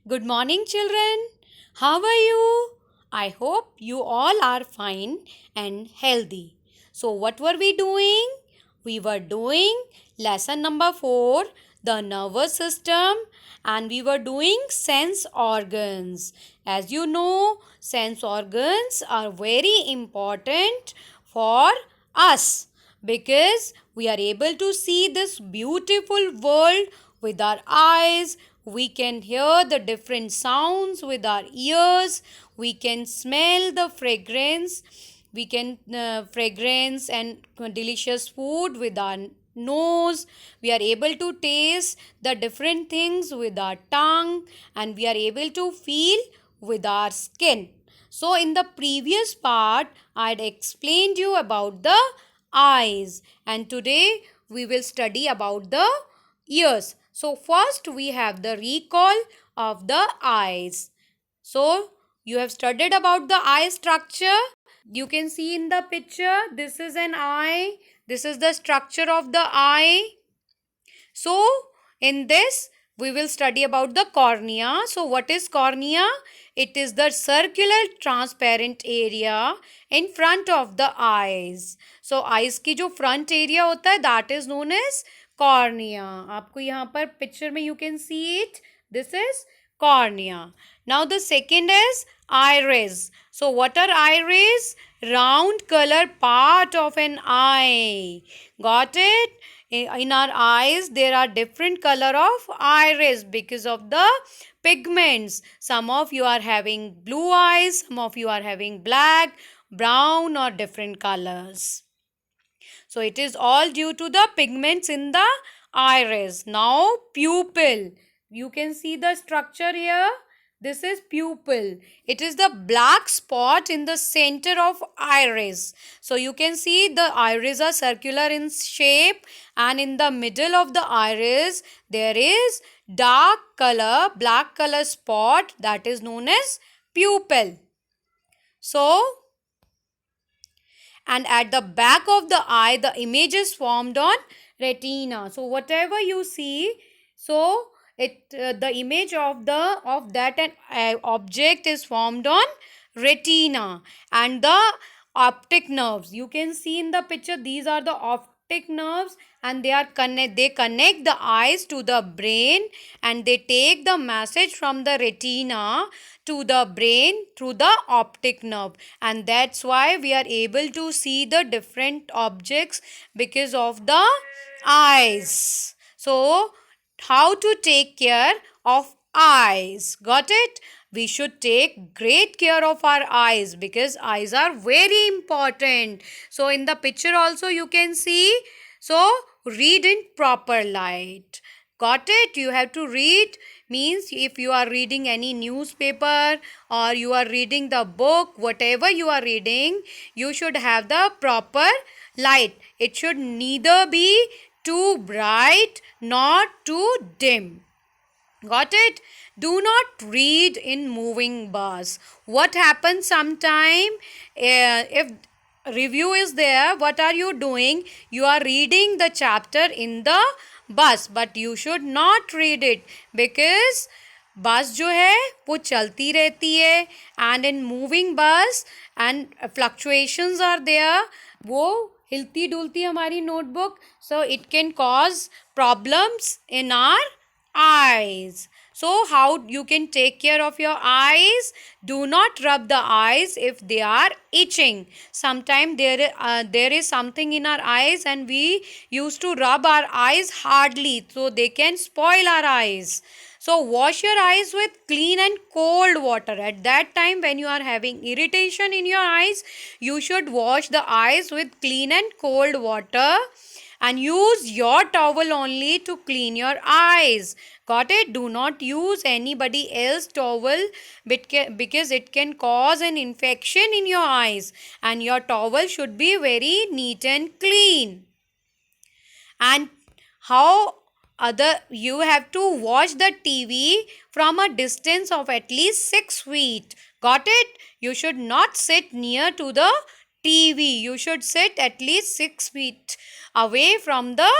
Good morning, children. How are you? I hope you all are fine and healthy. So, what were we doing? We were doing lesson number 4, the nervous system, and we were doing sense organs. As you know, sense organs are very important for us because we are able to see this beautiful world with our eyes. We can hear the different sounds with our ears. We can smell the fragrance. We can fragrance and delicious food with our nose. We are able to taste the different things with our tongue, and we are able to feel with our skin. So in the previous part I had explained you about the eyes, and today we will study about the ears. So first we have the recall of the eyes. So you have studied about the eye structure. You can see in the picture, this is an eye. This is the structure of the eye. So in this we will study about the cornea. So what is cornea? It is the circular transparent area in front of the eyes. So eyes की जो front area होता है, that is known as cornea. आपको यहाँ पर picture में you can see it. This is cornea. Now the second is iris. So what are iris? Round color part of an eye. Got it? In our eyes there are different color of iris because of the pigments. Some of you are having blue eyes, some of you are having black, brown or different colors. So it is all due to the pigments in the iris. Now pupil. You can see the structure here. This is pupil. It is the black spot in the center of iris. So you can see the iris are circular in shape, and in the middle of the iris there is dark color, black color spot, that is known as pupil. So and at the back of the eye the image is formed on retina. So whatever you see, so the image of that object is formed on retina. And the optic nerves, you can see in the picture, these are the optic nerves, and they connect the eyes to the brain, and they take the message from the retina to the brain through the optic nerve, and that's why we are able to see the different objects because of the eyes. So how to take care of eyes? Got it? We should take great care of our eyes because eyes are very important. So in the picture also you can see. So read in proper light. Got it? You have to read, means if you are reading any newspaper or you are reading the book, whatever you are reading, you should have the proper light. It should neither be too bright nor too dim. Got it? Do not read in moving bus. What happens sometime if review is there, what are you doing? You are reading the chapter in the bus, but you should not read it because बस जो है वो चलती रहती है, and in moving bus and fluctuations are there, वो हिलती डुलती हमारी notebook, so it can cause problems in our eyes. So how you can take care of your eyes? Do not rub the eyes if they are itching. Sometimes there is something in our eyes and we used to rub our eyes hardly, so they can spoil our eyes. So wash your eyes with clean and cold water. At that time when you are having irritation in your eyes, you should wash the eyes with clean and cold water and use your towel only to clean your eyes. Got it? Do not use anybody else's towel because it can cause an infection in your eyes, and your towel should be very neat and clean. And how other you have to watch the TV from a distance of at least 6 feet. Got it? You should not sit near to the TV. You should sit at least 6 feet away from the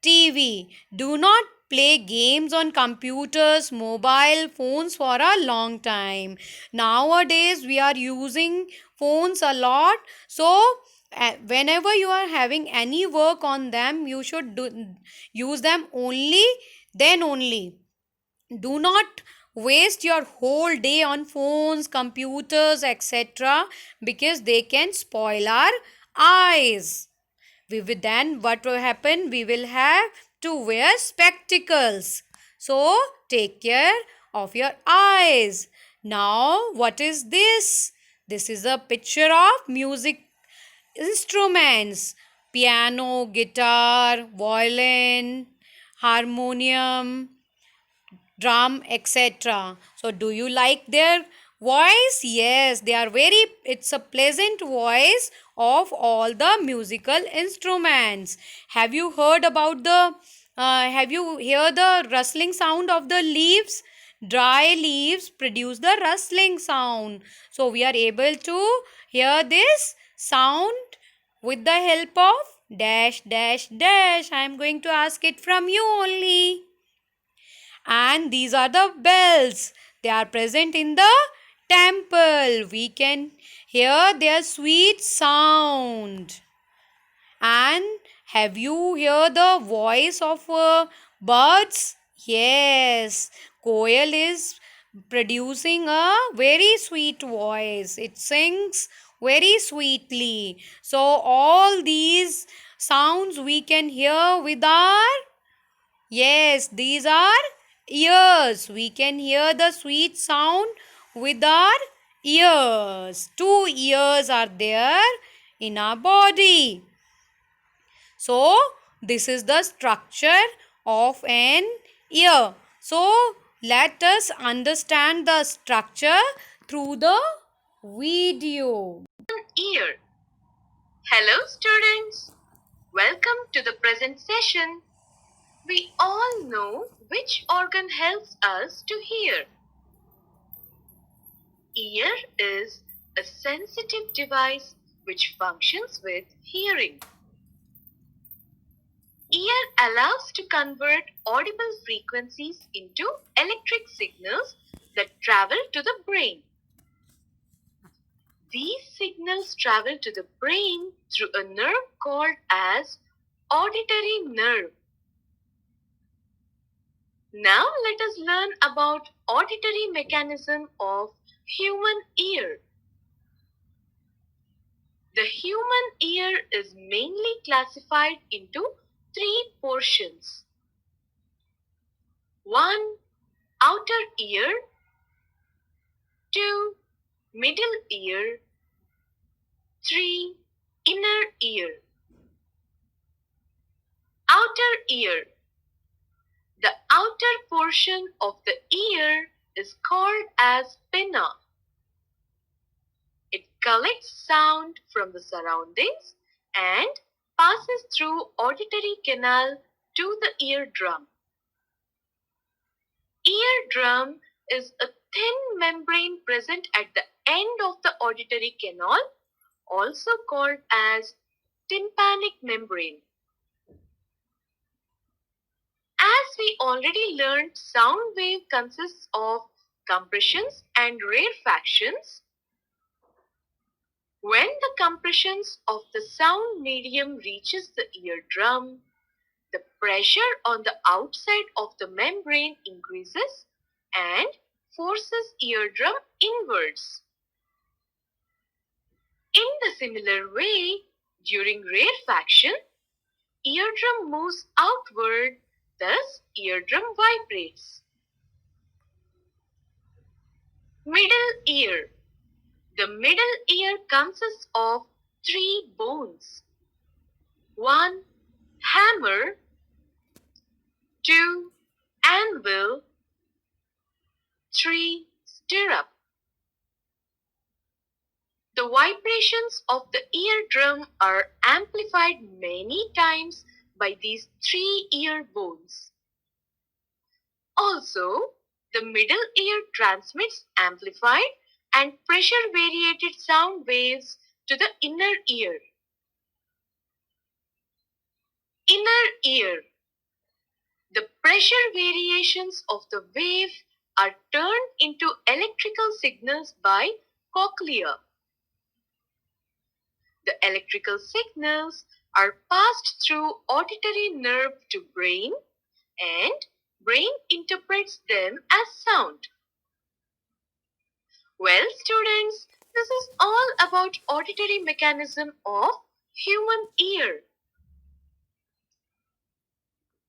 TV. Do not play games on computers, mobile phones for a long time. Nowadays, we are using phones a lot. So, whenever you are having any work on them, you should use them only, then only. Do not waste your whole day on phones, computers, etc., because they can spoil our eyes. We will then what will happen? We will have to wear spectacles. So take care of your eyes. Now, what is this? This is a picture of music instruments: piano, guitar, violin, harmonium, drum, etc. So do you like their voice? Yes, they are very, it's a pleasant voice of all the musical instruments. Have you heard about the have you hear the rustling sound of the leaves? Dry leaves produce the rustling sound. So we are able to hear this sound with the help of dash dash dash. I am going to ask it from you only. And these are the bells. They are present in the temple. We can hear their sweet sound. And have you heard the voice of birds? Yes, koel is producing a very sweet voice. It sings very sweetly. So all these sounds we can hear with our, yes, these are ears. We can hear the sweet sound with our ears. Two ears are there in our body. So, this is the structure of an ear. So, let us understand the structure through the video. Ear. Hello students. Welcome to the present session. We all know which organ helps us to hear. Ear is a sensitive device which functions with hearing. Ear allows to convert audible frequencies into electric signals that travel to the brain. These signals travel to the brain through a nerve called as auditory nerve. Now let us learn about auditory mechanism of human ear. The human ear is mainly classified into three portions. 1. Outer ear. 2. Middle ear. 3. Inner ear. Outer ear. The outer portion of the ear is called as pinna. It collects sound from the surroundings and passes through auditory canal to the eardrum. Eardrum is a thin membrane present at the end of the auditory canal, also called as tympanic membrane. As we already learned, sound wave consists of compressions and rarefactions. When the compressions of the sound medium reaches the eardrum, the pressure on the outside of the membrane increases and forces eardrum inwards. In the similar way, during rarefaction, eardrum moves outward, thus eardrum vibrates. Middle ear. The middle ear consists of three bones. 1. Hammer. 2. Anvil. 3. Stirrup. The vibrations of the eardrum are amplified many times by these three ear bones. Also, the middle ear transmits amplified and pressure variated sound waves to the inner ear. Inner ear. The pressure variations of the wave are turned into electrical signals by cochlea. The electrical signals are passed through auditory nerve to brain, and brain interprets them as sound. Well, students, this is all about auditory mechanism of human ear.